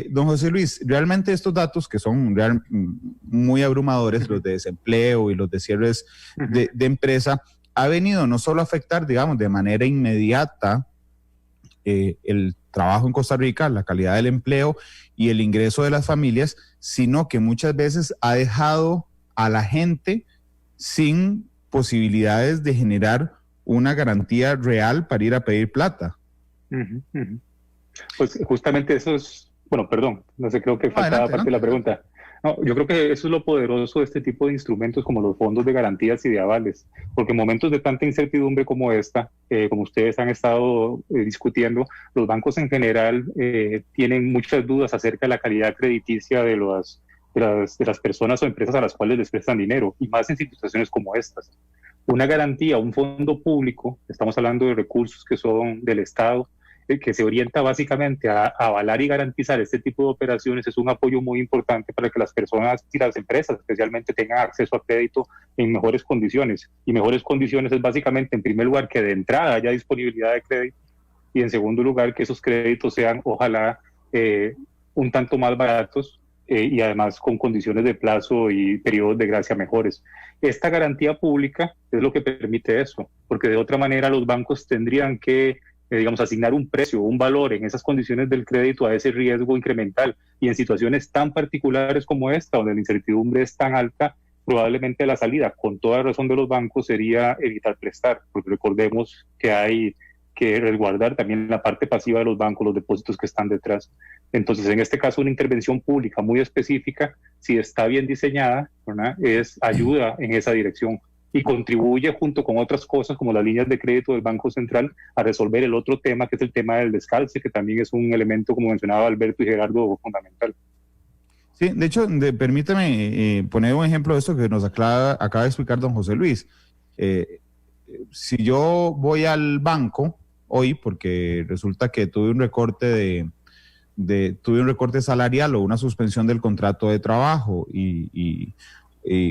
Don José Luis, realmente estos datos que son muy abrumadores, los de desempleo y los de cierres de empresa, ha venido no solo a afectar, digamos, de manera inmediata el trabajo en Costa Rica, la calidad del empleo y el ingreso de las familias, sino que muchas veces ha dejado a la gente sin posibilidades de generar una garantía real para ir a pedir plata. Pues justamente eso es, bueno, perdón, no sé, creo que faltaba parte de la pregunta. No, yo creo que eso es lo poderoso de este tipo de instrumentos como los fondos de garantías y de avales, porque en momentos de tanta incertidumbre como esta, como ustedes han estado discutiendo, los bancos en general tienen muchas dudas acerca de la calidad crediticia de las personas o empresas a las cuales les prestan dinero, y más en situaciones como estas. Una garantía, un fondo público, estamos hablando de recursos que son del Estado, que se orienta básicamente a avalar y garantizar este tipo de operaciones, es un apoyo muy importante para que las personas y las empresas especialmente tengan acceso a crédito en mejores condiciones. Y mejores condiciones es básicamente, en primer lugar, que de entrada haya disponibilidad de crédito, y en segundo lugar, que esos créditos sean, ojalá, un tanto más baratos, y además con condiciones de plazo y periodos de gracia mejores. Esta garantía pública es lo que permite eso, porque de otra manera los bancos tendrían que digamos, asignar un precio, un valor en esas condiciones del crédito a ese riesgo incremental. Y en situaciones tan particulares como esta, donde la incertidumbre es tan alta, probablemente la salida, con toda razón de los bancos, sería evitar prestar, porque recordemos que hay que resguardar también la parte pasiva de los bancos, los depósitos que están detrás. Entonces, en este caso, una intervención pública muy específica, si está bien diseñada, ¿verdad?, es ayuda en esa dirección y contribuye junto con otras cosas como las líneas de crédito del Banco Central a resolver el otro tema, que es el tema del descalce, que también es un elemento, como mencionaba Alberto y Gerardo, fundamental. Sí, de hecho, permítame poner un ejemplo de esto que nos acaba de explicar don José Luis. Si yo voy al banco hoy, porque resulta que tuve un recorte tuve un recorte salarial o una suspensión del contrato de trabajo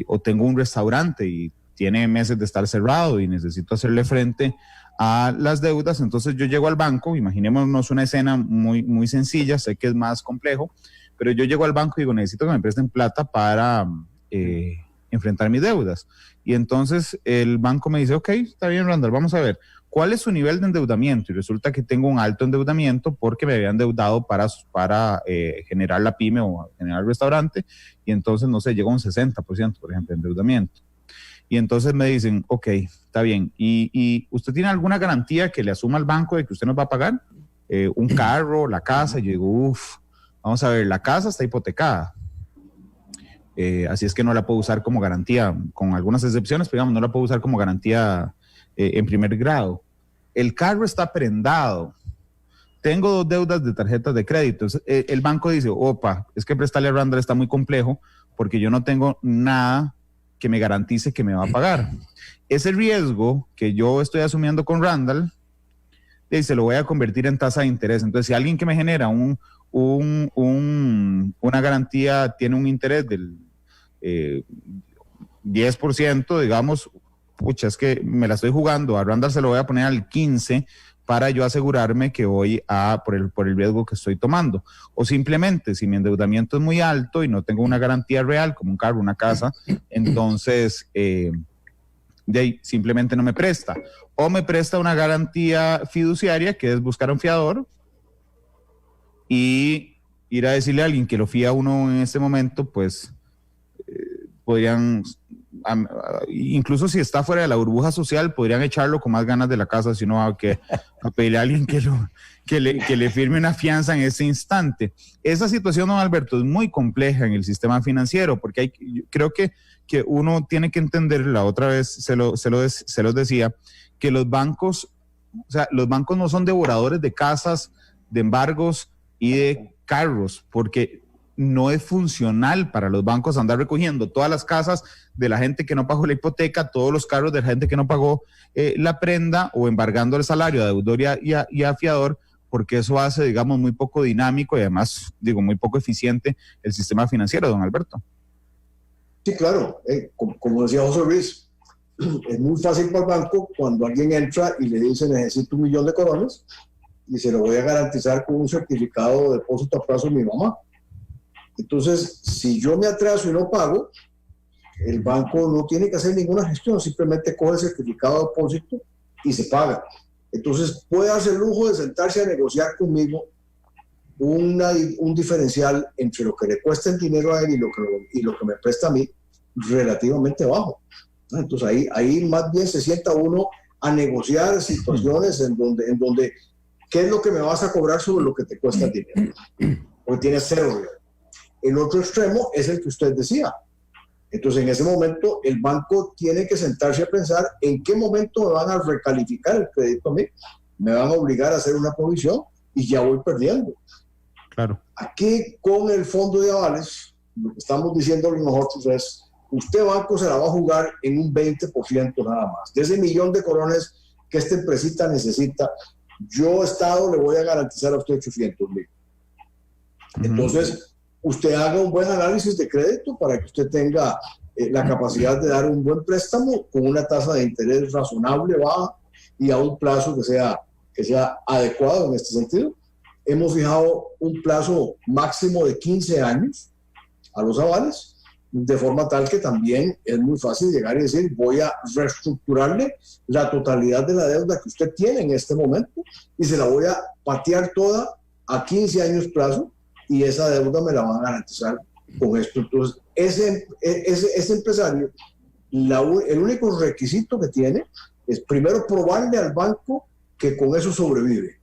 o tengo un restaurante y tiene meses de estar cerrado y necesito hacerle frente a las deudas, entonces yo llego al banco, imaginémonos una escena muy, muy sencilla, sé que es más complejo, pero yo llego al banco y digo, necesito que me presten plata para enfrentar mis deudas. Y entonces el banco me dice, ok, está bien, Randall, vamos a ver, ¿cuál es su nivel de endeudamiento? Y resulta que tengo un alto endeudamiento porque me habían endeudado para generar la pyme o generar el restaurante, y entonces, no sé, llegó a un 60%, por ejemplo, de endeudamiento. Y entonces me dicen, ok, está bien. ¿Y usted tiene alguna garantía que le asuma al banco de que usted nos va a pagar? Un carro, la casa. Y yo digo, vamos a ver, la casa está hipotecada. Así es que no la puedo usar como garantía, con algunas excepciones, pero digamos, no la puedo usar como garantía en primer grado. El carro está prendado. Tengo 2 deudas de tarjetas de crédito. El banco dice, opa, es que prestarle a Randall está muy complejo porque yo no tengo nada que me garantice que me va a pagar. Ese riesgo que yo estoy asumiendo con Randall, se lo voy a convertir en tasa de interés. Entonces, si alguien que me genera una garantía tiene un interés del 10%, digamos, pucha, es que me la estoy jugando, a Randall se lo voy a poner al 15% para yo asegurarme que voy por el riesgo que estoy tomando. O simplemente, si mi endeudamiento es muy alto y no tengo una garantía real, como un carro, una casa, entonces simplemente no me presta. O me presta una garantía fiduciaria, que es buscar a un fiador y ir a decirle a alguien que lo fía a uno en este momento, pues podrían, incluso si está fuera de la burbuja social, podrían echarlo con más ganas de la casa si uno va a pedirle a alguien que le firme una fianza en ese instante. Esa situación, don Alberto, es muy compleja en el sistema financiero, porque creo que uno tiene que entender, la otra vez se los decía, que los bancos no son devoradores de casas, de embargos y de carros, porque no es funcional para los bancos andar recogiendo todas las casas de la gente que no pagó la hipoteca, todos los carros de la gente que no pagó la prenda, o embargando el salario a deudor y a fiador, porque eso hace, digamos, muy poco dinámico y además, muy poco eficiente el sistema financiero, don Alberto. Sí, claro, como decía José Luis, es muy fácil para el banco cuando alguien entra y le dice necesito 1 millón de colones, y se lo voy a garantizar con un certificado de depósito a plazo de mi mamá. Entonces, si yo me atraso y no pago, el banco no tiene que hacer ninguna gestión, simplemente coge el certificado de depósito y se paga. Entonces, puede darse el lujo de sentarse a negociar conmigo un diferencial entre lo que le cuesta el dinero a él y lo que me presta a mí, relativamente bajo. Entonces, ahí más bien se sienta uno a negociar situaciones en donde ¿qué es lo que me vas a cobrar sobre lo que te cuesta el dinero? Porque tienes cero. El otro extremo es el que usted decía. Entonces, en ese momento, el banco tiene que sentarse a pensar en qué momento me van a recalificar el crédito a mí, me van a obligar a hacer una provisión y ya voy perdiendo. Claro. Aquí, con el fondo de avales, lo que estamos diciendo nosotros es, usted banco se la va a jugar en un 20% nada más. De ese millón de colones que esta empresita necesita, yo, Estado, le voy a garantizar a usted 800,000. Entonces, usted haga un buen análisis de crédito para que usted tenga la capacidad de dar un buen préstamo con una tasa de interés razonable, baja, y a un plazo que sea adecuado en este sentido. Hemos fijado un plazo máximo de 15 años a los avales, de forma tal que también es muy fácil llegar y decir, voy a reestructurarle la totalidad de la deuda que usted tiene en este momento y se la voy a patear toda a 15 años plazo, y esa deuda me la van a garantizar con esto. Entonces, ese empresario, el único requisito que tiene es, primero, probarle al banco que con eso sobrevive.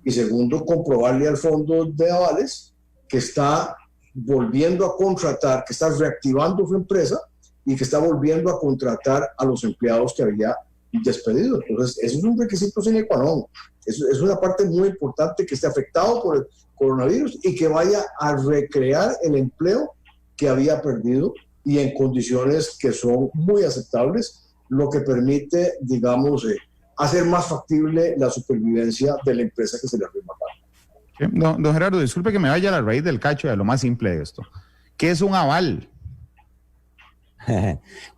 Y segundo, comprobarle al fondo de avales que está volviendo a contratar, que está reactivando su empresa y que está volviendo a contratar a los empleados que había despedido. Entonces, eso es un requisito sine qua non. Es una parte muy importante, que esté afectado por el coronavirus y que vaya a recrear el empleo que había perdido y en condiciones que son muy aceptables, lo que permite, digamos, hacer más factible la supervivencia de la empresa que se le arremata. Don Gerardo, disculpe que me vaya a la raíz del cacho y a lo más simple de esto. ¿Qué es un aval?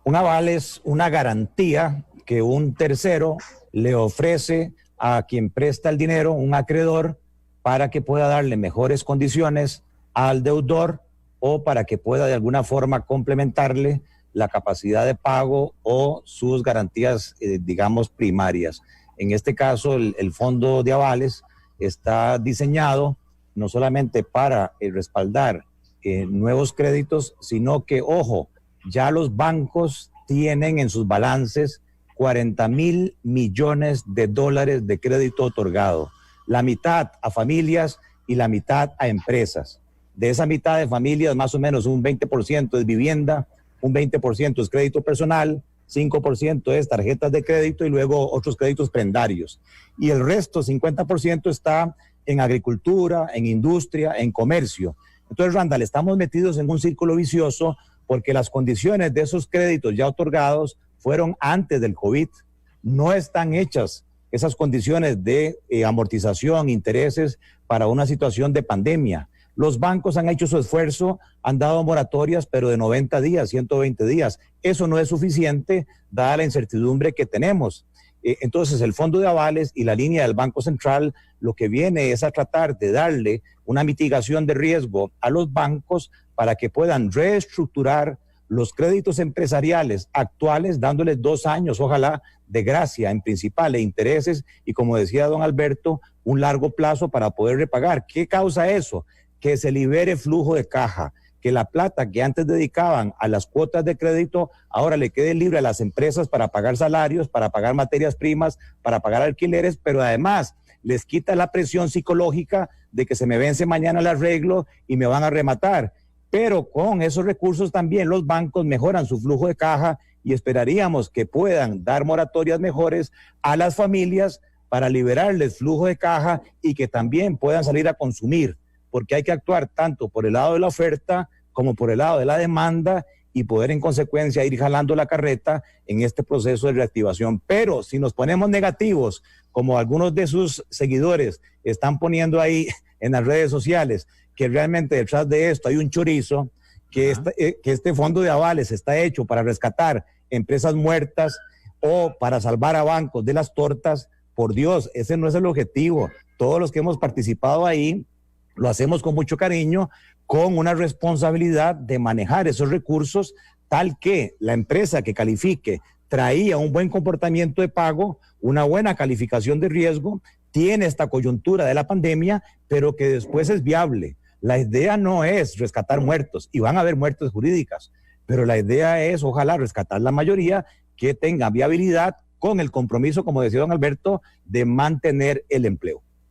Un aval es una garantía que un tercero le ofrece a quien presta el dinero, un acreedor, para que pueda darle mejores condiciones al deudor o para que pueda de alguna forma complementarle la capacidad de pago o sus garantías, digamos, primarias. En este caso, el fondo de avales está diseñado no solamente para respaldar nuevos créditos, sino que, ojo, ya los bancos tienen en sus balances 40,000 millones de dólares de crédito otorgado, la mitad a familias y la mitad a empresas. De esa mitad de familias, más o menos un 20% es vivienda, un 20% es crédito personal, 5% es tarjetas de crédito y luego otros créditos prendarios. Y el resto, 50%, está en agricultura, en industria, en comercio. Entonces, Randall, estamos metidos en un círculo vicioso porque las condiciones de esos créditos ya otorgados fueron antes del COVID. No están hechas esas condiciones de amortización, intereses para una situación de pandemia. Los bancos han hecho su esfuerzo, han dado moratorias, pero de 90 días, 120 días. Eso no es suficiente, dada la incertidumbre que tenemos. Entonces, el fondo de avales y la línea del Banco Central lo que viene es a tratar de darle una mitigación de riesgo a los bancos para que puedan reestructurar los créditos empresariales actuales, dándoles 2 años, ojalá, de gracia en principal e intereses, y como decía don Alberto, un largo plazo para poder repagar. ¿Qué causa eso? Que se libere flujo de caja, que la plata que antes dedicaban a las cuotas de crédito ahora le quede libre a las empresas para pagar salarios, para pagar materias primas, para pagar alquileres, pero además les quita la presión psicológica de que se me vence mañana el arreglo y me van a rematar. Pero con esos recursos también los bancos mejoran su flujo de caja y esperaríamos que puedan dar moratorias mejores a las familias para liberarles flujo de caja y que también puedan salir a consumir, porque hay que actuar tanto por el lado de la oferta como por el lado de la demanda y poder en consecuencia ir jalando la carreta en este proceso de reactivación. Pero si nos ponemos negativos, como algunos de sus seguidores están poniendo ahí en las redes sociales, que realmente detrás de esto hay un chorizo, que este fondo de avales está hecho para rescatar empresas muertas o para salvar a bancos de las tortas, por Dios, ese no es el objetivo. Todos los que hemos participado ahí lo hacemos con mucho cariño, con una responsabilidad de manejar esos recursos tal que la empresa que califique traía un buen comportamiento de pago, una buena calificación de riesgo, tiene esta coyuntura de la pandemia, pero que después es viable. La idea no es rescatar muertos, y van a haber muertes jurídicas, pero la idea es, ojalá, rescatar la mayoría que tenga viabilidad con el compromiso, como decía don Alberto, de mantener el empleo.